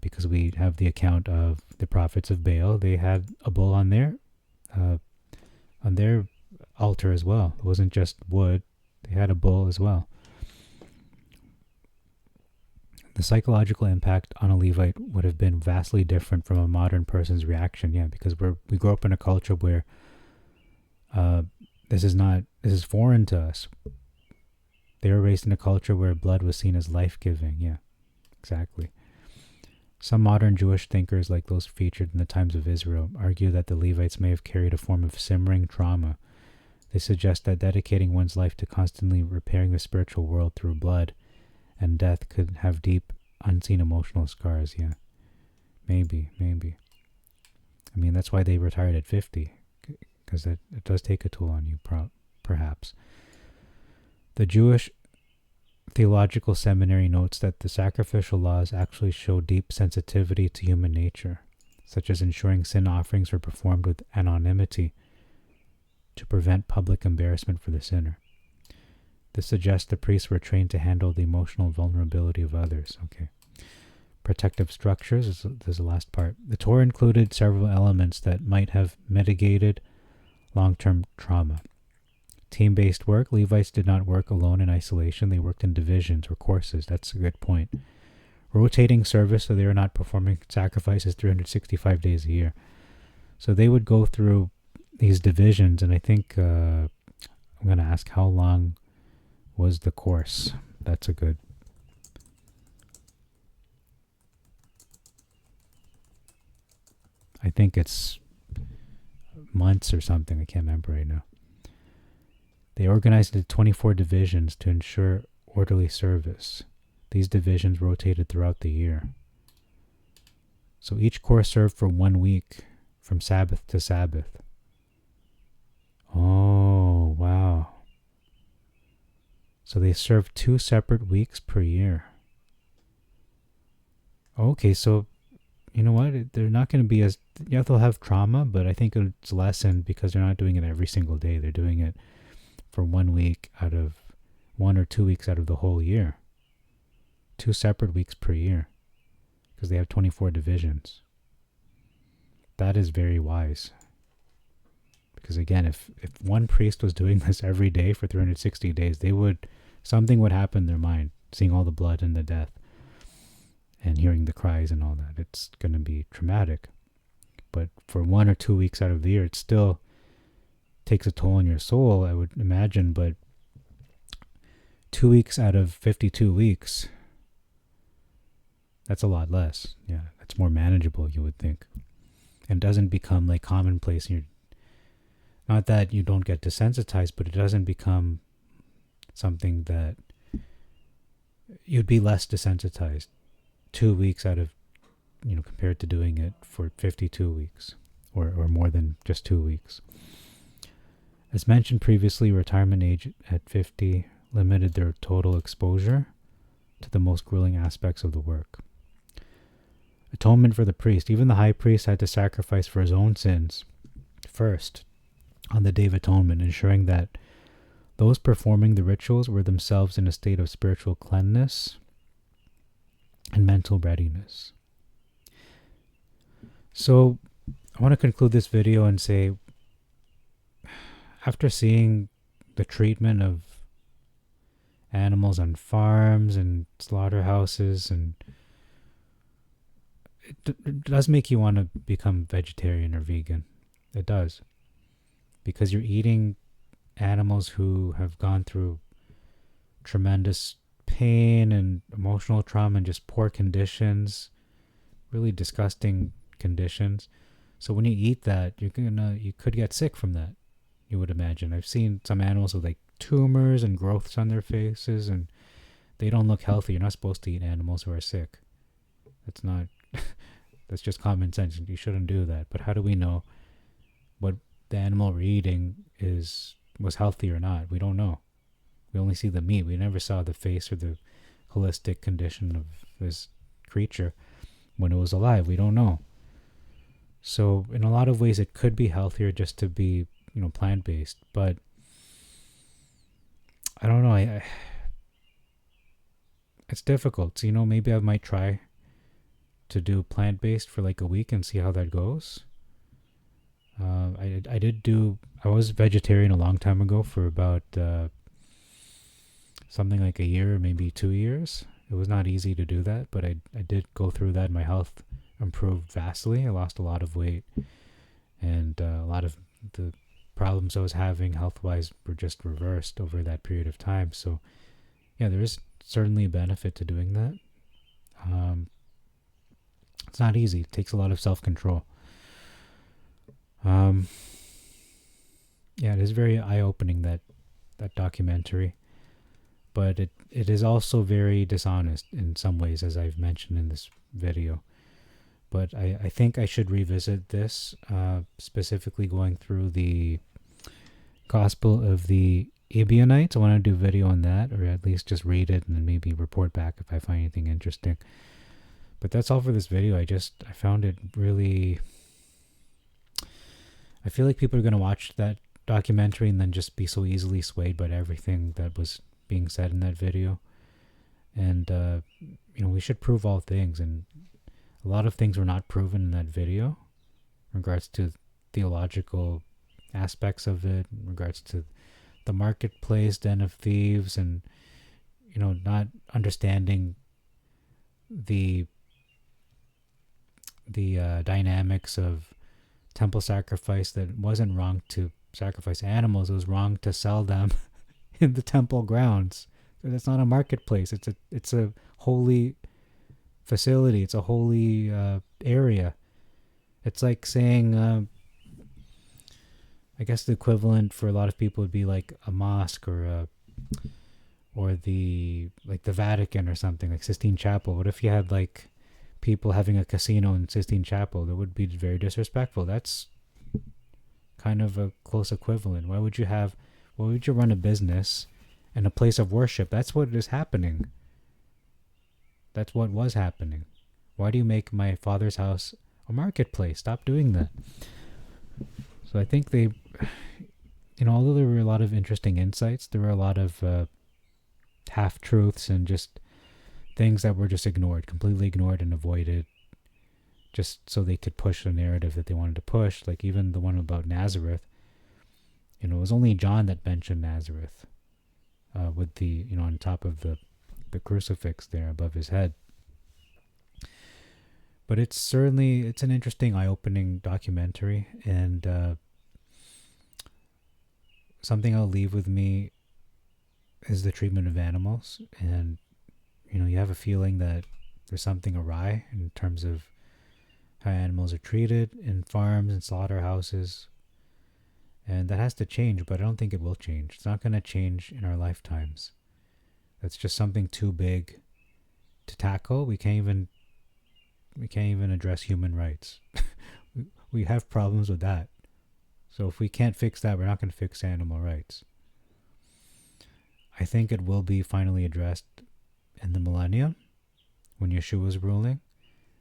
Because we have the account of the prophets of Baal. They had a bull on their altar as well. It wasn't just wood. They had a bull as well. The psychological impact on a Levite would have been vastly different from a modern person's reaction. Yeah, because we grew up in a culture where this is foreign to us. They were raised in a culture where blood was seen as life-giving. Yeah, exactly. Some modern Jewish thinkers, like those featured in the Times of Israel, argue that the Levites may have carried a form of simmering trauma. They suggest that dedicating one's life to constantly repairing the spiritual world through blood and death could have deep, unseen emotional scars. Yeah, maybe. I mean, that's why they retired at 50, because it does take a toll on you, perhaps. The Jewish Theological Seminary notes that the sacrificial laws actually show deep sensitivity to human nature, such as ensuring sin offerings were performed with anonymity to prevent public embarrassment for the sinner. This suggests the priests were trained to handle the emotional vulnerability of others. Okay. Protective structures is the last part. The Torah included several elements that might have mitigated long-term trauma. Team-based work. Levites did not work alone in isolation. They worked in divisions or courses. That's a good point. Rotating service, so they were not performing sacrifices 365 days a year. So they would go through these divisions, and I think I'm going to ask, how long was the course? That's a good... I think it's months or something. I can't remember right now. They organized into 24 divisions to ensure orderly service. These divisions rotated throughout the year. So each corps served for 1 week, from Sabbath to Sabbath. Oh, wow. So they served 2 separate weeks per year. Okay, so you know what? They're not going to be as... Yeah, they'll have trauma, but I think it's lessened because they're not doing it every single day. They're doing it for 1 week out of... 1 or 2 weeks out of the whole year. 2 separate weeks per year. Because they have 24 divisions. That is very wise. Because again, if one priest was doing this every day for 360 days, something would happen in their mind, seeing all the blood and the death and hearing the cries and all that. It's going to be traumatic. But for 1 or 2 weeks out of the year, it still takes a toll on your soul, I would imagine. But 2 weeks out of 52 weeks, that's a lot less. Yeah, that's more manageable, you would think. And doesn't become like commonplace. Not that you don't get desensitized, but it doesn't become something that you'd be less desensitized 2 weeks out of, compared to doing it for 52 weeks or more than just 2 weeks. As mentioned previously, retirement age at 50 limited their total exposure to the most grueling aspects of the work. Atonement for the priest. Even the high priest had to sacrifice for his own sins first on the Day of Atonement, ensuring that those performing the rituals were themselves in a state of spiritual cleanness and mental readiness. So I want to conclude this video and say, after seeing the treatment of animals on farms and slaughterhouses, and it does make you want to become vegetarian or vegan. It does. Because you're eating animals who have gone through tremendous pain and emotional trauma and just poor conditions, really disgusting conditions. So when you eat that, you could get sick from that, you would imagine. I've seen some animals with like tumors and growths on their faces, and they don't look healthy. You're not supposed to eat animals who are sick. That's not... That's just common sense. You shouldn't do that. But how do we know what the animal we're eating was healthy or not? We don't know. We only see the meat. We never saw the face or the holistic condition of this creature when it was alive. We don't know. So in a lot of ways, it could be healthier just to be, plant-based. But I don't know. It's difficult. So, maybe I might try to do plant-based for like a week and see how that goes. I was vegetarian a long time ago for about something like a year, maybe 2 years. It was not easy to do that, but I did go through that. My health improved vastly. I lost a lot of weight, and a lot of the problems I was having health-wise were just reversed over that period of time. So yeah, there is certainly a benefit to doing that. It's not easy. It takes a lot of self-control. Yeah, it is very eye-opening, that documentary. But it is also very dishonest in some ways, as I've mentioned in this video. But I think I should revisit this, specifically going through the Gospel of the Ebionites. I want to do a video on that, or at least just read it and then maybe report back if I find anything interesting. But that's all for this video. I found it really... I feel like people are going to watch that documentary and then just be so easily swayed by everything that was being said in that video. And, we should prove all things. And a lot of things were not proven in that video in regards to theological aspects of it, in regards to the marketplace, den of thieves, and, not understanding the dynamics of temple sacrifice, that it wasn't wrong to sacrifice animals. It was wrong to sell them in the temple grounds. It's not a marketplace. It's a holy facility. It's a holy area. It's like saying, I guess the equivalent for a lot of people would be like a mosque or the Vatican or something, like Sistine Chapel. What if you had like people having a casino in Sistine Chapel? That would be very disrespectful. That's kind of a close equivalent. Why would you run a business and a place of worship? That's what is happening. That's what was happening. Why do you make my father's house a marketplace? Stop doing that. So I think they, although there were a lot of interesting insights, there were a lot of half-truths and just things that were just ignored, completely ignored and avoided, just so they could push the narrative that they wanted to push. Like even the one about Nazareth, it was only John that mentioned Nazareth with the, on top of the crucifix there above his head. But it's an interesting, eye-opening documentary, and something I'll leave with me is the treatment of animals. And you have a feeling that there's something awry in terms of how animals are treated in farms and slaughterhouses, and that has to change. But I don't think it will change. It's not going to change in our lifetimes. That's just something too big to tackle. We can't even address human rights. we have problems with that. So if we can't fix that, we're not going to fix animal rights. I think it will be finally addressed in the millennium when Yeshua's ruling,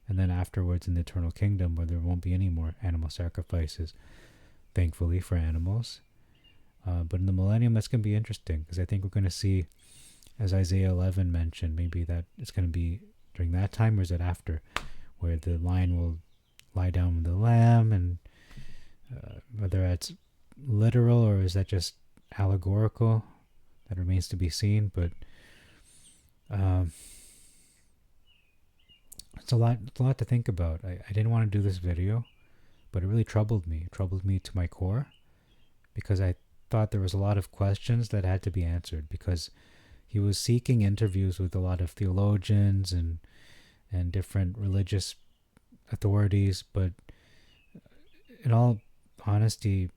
and then afterwards in the eternal kingdom where there won't be any more animal sacrifices, thankfully, for animals. But in the millennium, that's going to be interesting, because I think we're going to see, as Isaiah 11 mentioned, maybe that it's going to be during that time, or is it after, where the lion will lie down with the lamb, and whether that's literal or is that just allegorical, that remains to be seen. But it's a lot to think about. I didn't want to do this video, but it really troubled me. It troubled me to my core, because I thought there was a lot of questions that had to be answered, because he was seeking interviews with a lot of theologians and different religious authorities, but in all honesty,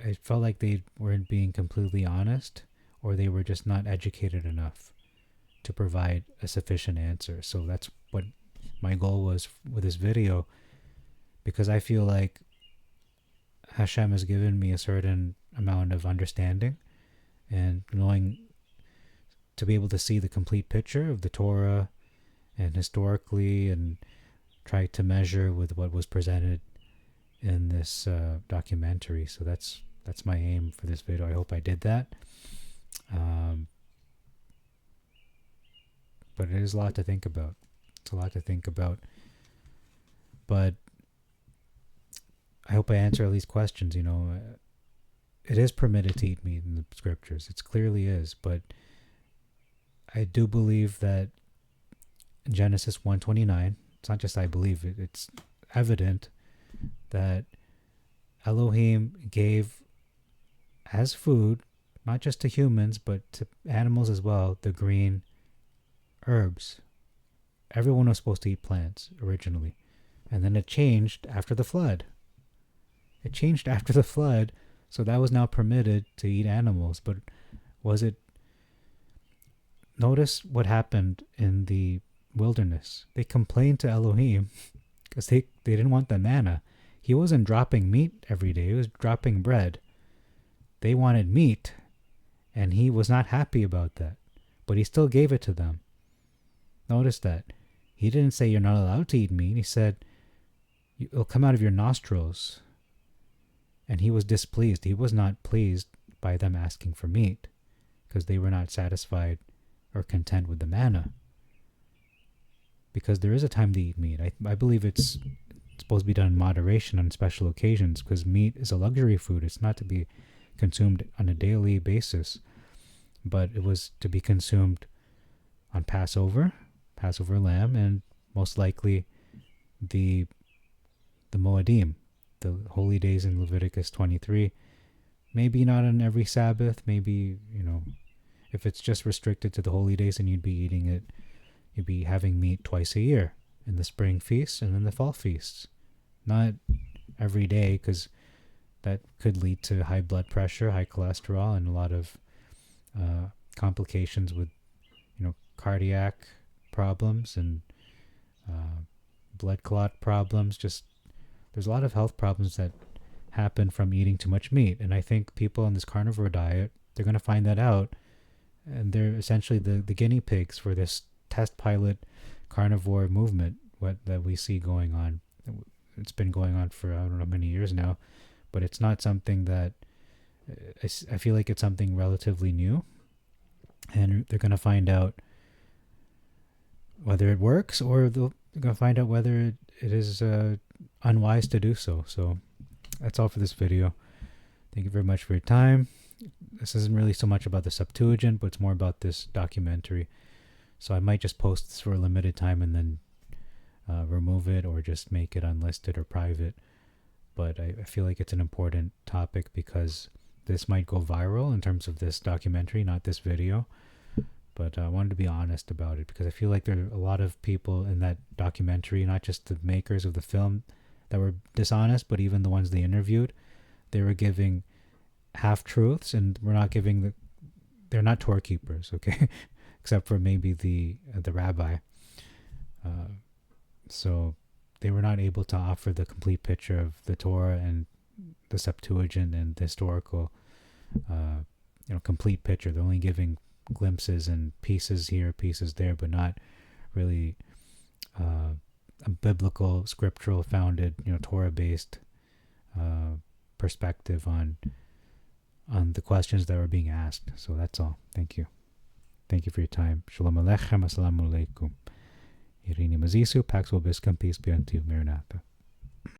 I felt like they weren't being completely honest, or they were just not educated enough to provide a sufficient answer. So that's what my goal was with this video, because I feel like Hashem has given me a certain amount of understanding and knowing, to be able to see the complete picture of the Torah and historically, and try to measure with what was presented in this documentary. So that's my aim for this video. I hope I did that. But it is a lot to think about. It's a lot to think about. But I hope I answer all these questions. It is permitted to eat meat in the scriptures. It clearly is. But I do believe that in Genesis 1:29, it's not just I believe it, it's evident that Elohim gave as food, not just to humans, but to animals as well, the green herbs. Everyone was supposed to eat plants originally. And then it changed after the flood. So that was now permitted to eat animals. But was it... Notice what happened in the wilderness. They complained to Elohim because they didn't want the manna. He wasn't dropping meat every day. He was dropping bread. They wanted meat, and he was not happy about that. But he still gave it to them. Notice that. He didn't say you're not allowed to eat meat. He said it'll come out of your nostrils. And he was displeased. He was not pleased by them asking for meat, because they were not satisfied or content with the manna. Because there is a time to eat meat. I believe it's supposed to be done in moderation on special occasions, because meat is a luxury food. It's not to be consumed on a daily basis, but it was to be consumed on Passover lamb, and most likely the Moedim, the holy days in Leviticus 23. Maybe not on every Sabbath. Maybe, if it's just restricted to the holy days, and you'd be having meat twice a year, in the spring feasts and in the fall feasts. Not every day, because that could lead to high blood pressure, high cholesterol, and a lot of complications with, cardiac problems and blood clot problems. Just there's a lot of health problems that happen from eating too much meat. And I think people on this carnivore diet, they're going to find that out. And they're essentially the guinea pigs for this test pilot carnivore movement that we see going on. It's been going on for I don't know how many years now, but it's not something that I feel like it's something relatively new. And they're going to find out whether it works, or they're going to find out whether it is unwise to do so. So that's all for this video. Thank you very much for your time. This isn't really so much about the Septuagint, but it's more about this documentary. So I might just post this for a limited time and then remove it, or just make it unlisted or private. But I feel like it's an important topic because this might go viral in terms of this documentary, not this video. But I wanted to be honest about it because I feel like there are a lot of people in that documentary, not just the makers of the film, that were dishonest, but even the ones they interviewed, they were giving half-truths, and they're not Torah keepers, okay? Except for maybe the rabbi. So they were not able to offer the complete picture of the Torah and the Septuagint and the historical, complete picture. They're only giving glimpses and pieces here, pieces there, but not really a biblical, scriptural founded, Torah-based perspective on the questions that were being asked. So that's all. Thank you. Thank you for your time. Shalom Aleichem. Assalamu alaikum. Irini Mazisu. Pax Vobiscum. Peace be unto you. Maranatha.